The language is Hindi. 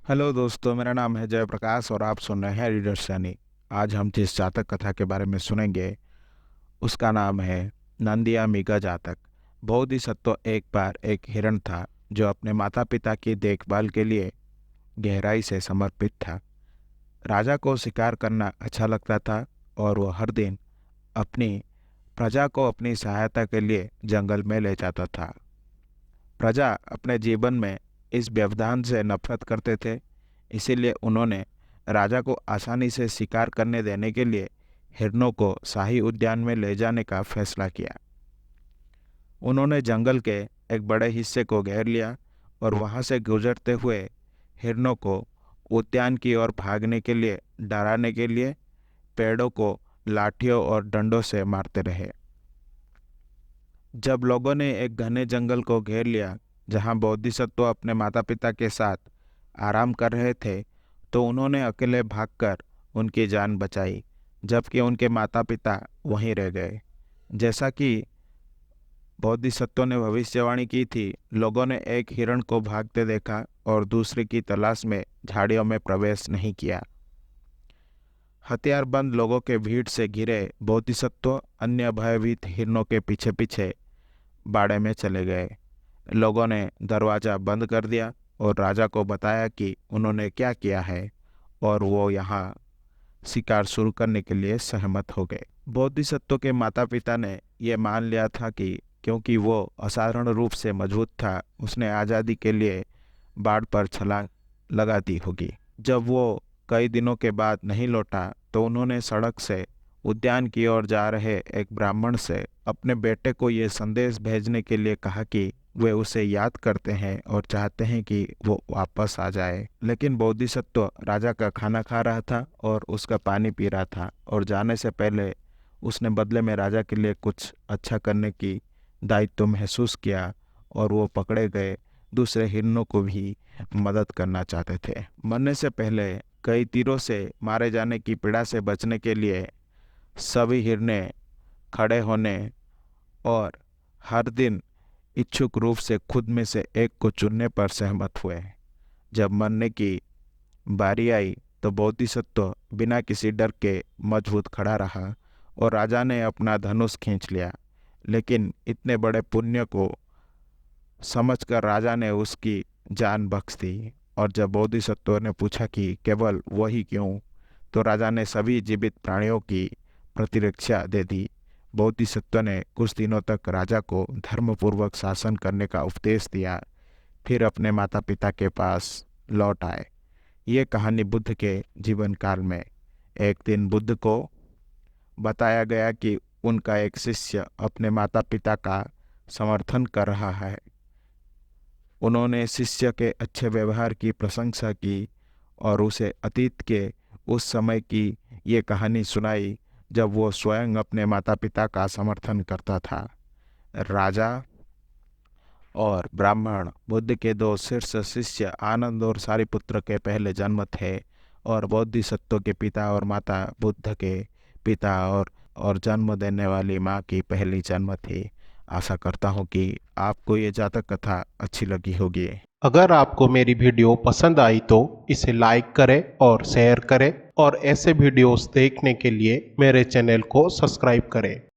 हेलो दोस्तों, मेरा नाम है जयप्रकाश और आप सुन रहे हैं रीडर्स यानी। आज हम जिस जातक कथा के बारे में सुनेंगे उसका नाम है नंदिया मीका जातक। बोधिसत्व एक बार एक हिरण था जो अपने माता पिता की देखभाल के लिए गहराई से समर्पित था। राजा को शिकार करना अच्छा लगता था और वह हर दिन अपनी प्रजा को अपनी सहायता के लिए जंगल में ले जाता था। प्रजा अपने जीवन में इस व्यवधान से नफरत करते थे, इसीलिए उन्होंने राजा को आसानी से शिकार करने देने के लिए हिरणों को शाही उद्यान में ले जाने का फैसला किया। उन्होंने जंगल के एक बड़े हिस्से को घेर लिया और वहां से गुजरते हुए हिरणों को उद्यान की ओर भागने के लिए डराने के लिए पेड़ों को लाठियों और डंडों से मारते रहे। जब लोगों ने एक घने जंगल को घेर लिया जहां बोधिसत्व अपने माता पिता के साथ आराम कर रहे थे, तो उन्होंने अकेले भागकर उनकी जान बचाई, जबकि उनके माता पिता वहीं रह गए। जैसा कि बोधिसत्व ने भविष्यवाणी की थी, लोगों ने एक हिरण को भागते देखा और दूसरे की तलाश में झाड़ियों में प्रवेश नहीं किया। हथियारबंद लोगों के भीड़ से घिरे बोधिसत्व अन्य भयभीत हिरणों के पीछे पीछे बाड़े में चले गए। लोगों ने दरवाजा बंद कर दिया और राजा को बताया कि उन्होंने क्या किया है और वो यहाँ शिकार शुरू करने के लिए सहमत हो गए। बोधिसत्व के माता पिता ने यह मान लिया था कि क्योंकि वो असाधारण रूप से मजबूत था, उसने आज़ादी के लिए बाढ़ पर छलांग लगा दी होगी। जब वो कई दिनों के बाद नहीं लौटा तो उन्होंने सड़क से उद्यान की ओर जा रहे एक ब्राह्मण से अपने बेटे को ये संदेश भेजने के लिए कहा कि वे उसे याद करते हैं और चाहते हैं कि वो वापस आ जाए। लेकिन बोधिसत्व राजा का खाना खा रहा था और उसका पानी पी रहा था और जाने से पहले उसने बदले में राजा के लिए कुछ अच्छा करने की दायित्व महसूस किया और वो पकड़े गए दूसरे हिरणों को भी मदद करना चाहते थे। मरने से पहले कई तीरों से मारे जाने की पीड़ा से बचने के लिए सभी हिरने खड़े होने और हर दिन इच्छुक रूप से खुद में से एक को चुनने पर सहमत हुए। जब मरने की बारी आई तो बोधिसत्व बिना किसी डर के मजबूत खड़ा रहा और राजा ने अपना धनुष खींच लिया। लेकिन इतने बड़े पुण्य को समझकर राजा ने उसकी जान बख्श दी। और जब बोधिसत्व ने पूछा कि केवल वही क्यों, तो राजा ने सभी जीवित प्राणियों की प्रतिरक्षा दे दी। बोधिसत्व ने कुछ दिनों तक राजा को धर्मपूर्वक शासन करने का उपदेश दिया, फिर अपने माता पिता के पास लौट आए। ये कहानी बुद्ध के जीवन काल में एक दिन बुद्ध को बताया गया कि उनका एक शिष्य अपने माता पिता का समर्थन कर रहा है। उन्होंने शिष्य के अच्छे व्यवहार की प्रशंसा की और उसे अतीत के उस समय की ये कहानी सुनाई जब वो स्वयं अपने माता पिता का समर्थन करता था। राजा और ब्राह्मण बुद्ध के दो शीर्ष शिष्य आनंद और सारिपुत्र के पहले जन्म थे और बोधिसत्व के पिता और माता बुद्ध के पिता और जन्म देने वाली माँ की पहली जन्म थी। आशा करता हूँ कि आपको ये जातक कथा अच्छी लगी होगी। अगर आपको मेरी वीडियो पसंद आई तो इसे लाइक करें और शेयर करें और ऐसे वीडियोस देखने के लिए मेरे चैनल को सब्सक्राइब करें।